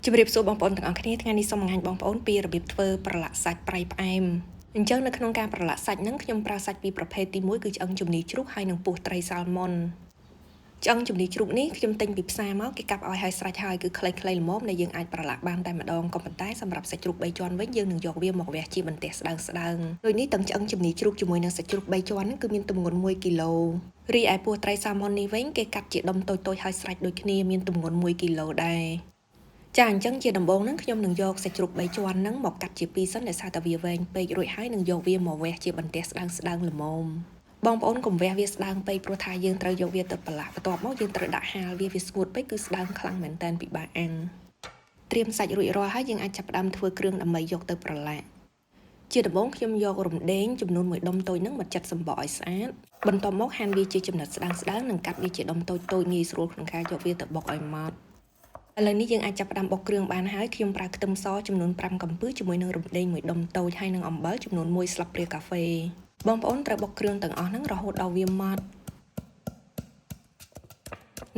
ជំរាបសួរបងប្អូនទាំងអស់គ្នាថ្ងៃនេះសូមបង្ហាញបងប្អូនពីរបៀបធ្វើប្រឡាក់សាច់ប្រៃផ្អែមអញ្ចឹងនៅក្នុងការប្រឡាក់សាច់ហ្នឹងខ្ញុំប្រើសាច់ពីរប្រភេទទី1គឺឆ្អឹងជំនីជ្រូកហើយនិងពោះត្រីសាល់ម៉ុនឆ្អឹងជំនីជ្រូកនេះខ្ញុំទិញពីផ្សារមកគេកាប់ឲ្យហើយស្រេចហើយគឺខ្លីៗល្មមដែលយើងអាចប្រឡាក់បានតែម្ដងក៏ប៉ុន្តែសម្រាប់សាច់ជ្រូក3ជាន់វិញយើងនឹងយកវាមកវះជាបន្ទះស្ដើងៗដូចនេះទាំងឆ្អឹងជំនីជ្រូកជាមួយនឹងសាច់ជ្រូក3ជាន់ហ្នឹងគឺមានទម្ងន់1គីឡូរីឯពោះត្រីសាល់ម៉ុននេះវិញគេកាត់ជាដុំតូចៗហើយស្រេចដូចគ្នាមានទម្ងន់1គីឡូដែរចាអញ្ចឹងជាដំបូងហ្នឹងខ្ញុំនឹងយកសាច់ជ្រូក3ជាន់ហ្នឹងមកកាត់ជាពីរសិនដោយសារតែវាវែងពេករួចហើយនឹងយកវាមកវះជាបន្ទះស្ដើងល្មមបងប្អូនកុំវះវាស្ដើងពេកព្រោះថាយើងត្រូវយកវាទៅប្រឡាក់បន្ទាប់មកយើងត្រូវដាក់ហាលវាស្ងួតពេកគឺស្ដើងខ្លាំងមែនតើពិបាកអាំងត្រៀមសាច់រួចរាល់ហើយយើងអាចចាប់ផ្ដើមធ្វើគ្រឿងដើម្បីយកទៅប្រឡាក់ជាដំបូងខ្ញុំយករំដេងចំនួន1ដុំតូចហ្នឹងមកចិតសំបកឲ្យស្អាតបន្ទាប់មកហាន់វាជាចំណិតស្ដើងនិងកាត់វាជាដុំតូចងាយស្រួលក្នុងការយកវាទៅបុកឲ្យម៉ត់ឥឡូវនេះយើងអាចចាប់ផ្ដើមបុកគ្រឿងបានហើយខ្ញុំប្រើខ្ទឹមសចំនួន5កំពឹសជាមួយនឹងរំដេង1ដុំតូចហើយនឹងអំបិលចំនួន1ស្លាបព្រាកាហ្វេបងប្អូនត្រូវបុកគ្រឿងទាំងអស់ហ្នឹងរហូតដល់វាម៉ត់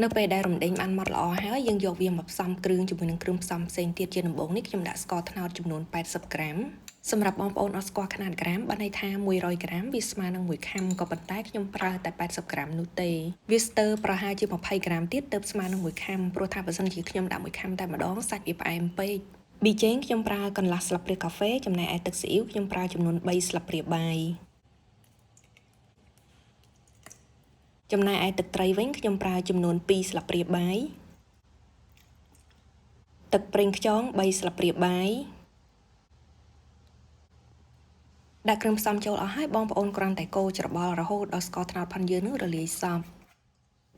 នៅពេលដែលរំដេងបានម៉ត់ល្អហើយយើងយកវាមកផ្សំគ្រឿងជាមួយនឹងគ្រឿងផ្សំផ្សេងទៀតជាដំបូងនេះខ្ញុំដាក់ស្ករត្នោតចំនួន80ក្រាមសម្រាប់បងប្អូនអត់ស្គាល់ຂະຫນາດក្រាមបានន័យថា100ក្រាមវាស្មើនឹង1ខាំក៏ប៉ុន្តែខ្ញុំប្រើតែ80ក្រាមនោះទេវាស្ទើរប្រហែលជា20ក្រាមទៀតទើបស្មើនឹង1ខាំព្រោះថាបើសិនជាខ្ញុំដាក់1ខាំតែម្ដងសាច់វាផ្អែមពេកប៊ីចេងខ្ញុំប្រើកន្លះស្លាបព្រាកាហ្វេចំណែកឯទឹកស៊ីអ៊ីវខ្ញុំប្រើចំនួន3ស្លាបព្រាបាយចំណែកឯទឹកត្រីវិញខ្ញុំប្រើចំនួន2ស្លាបព្រាបាយទឹកប្រេងខ្យង3ស្លាបព្រាបាយដាក់គ្រឿងផ្សំចូលអស់ហើយបងប្អូនគ្រាន់តែកូរច្របល់រហូតដល់ស្ករត្នោតផុនយើងនឹងរលាយសព្វ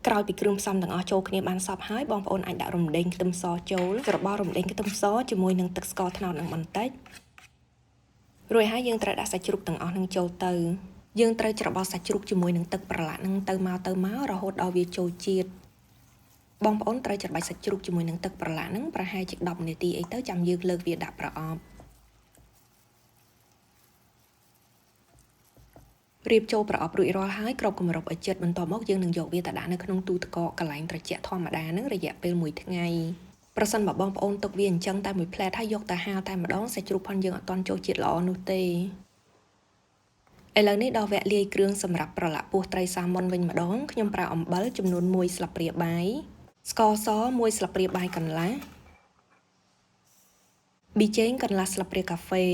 ក្រោយពីគ្រឿងផ្សំទាំងអស់ចូលគ្នាបានសព្វហើយបងប្អូនអាចដាក់រំដេងខ្ទឹមសចូលច្របល់រំដេងខ្ទឹមសជាមួយនឹងទឹកស្ករត្នោតនឹងបន្តិចរួចហើយយើងត្រូវដាក់សាច់ជ្រូកទាំងអស់នឹងចូលទៅយើងត្រូវច្របល់សាច់ជ្រូកជាមួយនឹងទឹកប្រឡាក់នឹងទៅមករហូតដល់វាចូលជាតិបងប្អូនត្រូវច្របាច់សាច់ជ្រូកជាមួយនឹងទឹកប្រឡាក់នឹងប្រហែលជា10នាទីអីទៅចាំយើងលើកវាដាក់ប្រអប់រៀបចូលប្រអប់រួចរាល់ហើយគ្របគម្របឲ្យជិតបន្ទាប់មកយើងនឹងយកវាទៅដាក់នៅក្នុងទូទឹកកកកន្លែងត្រជាក់ធម្មតានឹងរយៈពេល1ថ្ងៃប្រសិនបើបងប្អូនទុកវាអញ្ចឹងតែមួយផ្លែតហើយយកទៅហាលតែម្ដងសាច់ជ្រូកផុនយើងអត់ទាន់ចូលជាតិល្អនោះទេឥឡូវនេះដល់វគ្គលាយគ្រឿងសម្រាប់ប្រឡាក់ពោះត្រីសាម៉ុនវិញម្ដងខ្ញុំប្រើអំបិលចំនួន1ស្លាបព្រាបាយស្ករស1ស្លាបព្រាបាយកន្លះប៊ីចេងកន្លះស្លាបព្រាកាហ្វេ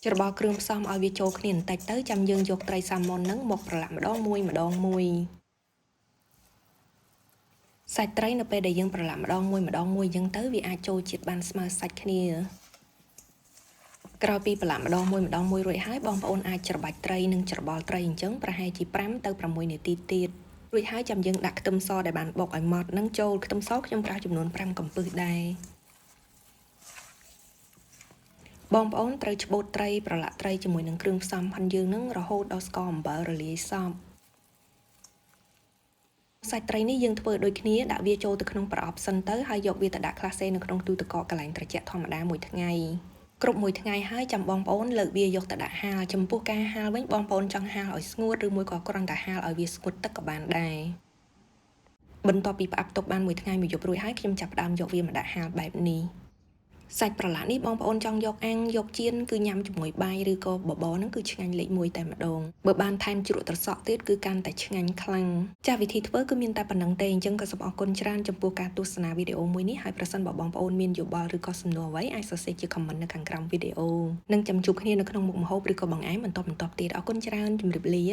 ច្របល់គ្រឿងផ្សំឲ្យវាចូលគ្នាបន្តិចទៅចាំយើងយកត្រីសាម៉ុនហ្នឹងមកប្រឡាក់ម្ដងមួយសាច់ត្រីនៅពេលដែលយើងប្រឡាក់ម្ដងមួយអញ្ចឹងទៅវាអាចចូលជាតិបានស្មើសាច់គ្នាក្រោយពីប្រឡាក់ម្ដងមួយរួចហើយបងប្អូនអាចច្របាច់ត្រីនិងច្របល់ត្រីអញ្ចឹងប្រហែលជា5ទៅ6នាទីទៀតរួចហើយចាំយើងដាក់ខ្ទឹមសដែលបានបុកឲ្យម៉ត់នឹងចូលខ្ទឹមសខ្ញុំប្រើចំនួន5កំពឹសដែរបងប្អូនត្រូវច្បូតត្រីប្រឡាក់ត្រីជាមួយនឹងគ្រឿងផ្សំផាន់យើងនឹងរហូតដល់ស្ករអំបិលរលាយសព្វសាច់ត្រីនេះយើងធ្វើដូចគ្នាដាក់វាចូលទៅក្នុងប្រអប់សិនទៅហើយយកវាទៅដាក់ក្លាសេនៅក្នុងទូទឹកកកកន្លែងត្រជាក់ធម្មតាមួយថ្ងៃគ្រប់មួយថ្ងៃហើយចាំបងប្អូនលើកវាយកទៅដាក់ហាលចំពោះការហាលវិញបងប្អូនចង់ហាលឲ្យស្ងួតឬមួយក៏គ្រាន់តែហាលឲ្យវាស្ងួតទឹកក៏បានដែរបន្ទាប់ពីផ្អាប់ទុកបានមួយថ្ងៃមួយយប់រួចហើយខ្ញុំចាប់ផ្ដើមយកវាមកដាក់ហាលបែបនេះសាច់ប្រឡាក់នេះបងប្អូនចង់យកអាំងយកចៀនគឺញ៉ាំជាមួយបាយឬក៏បបរហ្នឹងគឺឆ្ងាញ់លេខ1តែម្ដងបើបានថែមជ្រក់ត្រសក់ទៀតគឺកាន់តែឆ្ងាញ់ខ្លាំងចាស់វិធីធ្វើគឺមានតែប៉ុណ្្នឹងទេអញ្ចឹងក៏សូមអរគុណច្រើនចំពោះការទស្សនាវីដេអូមួយនេះហើយប្រសិនបើបងប្អូនមានយោបល់ឬក៏សំណួរអ្វីអាចសរសេរជា comment នៅខាងក្រោមវីដេអូនិងចាំជួបគ្នានៅក្នុងមុខម្ហូបឬក៏បង្អែមបន្តទៀតអរគុណច្រើនជម្រាបលា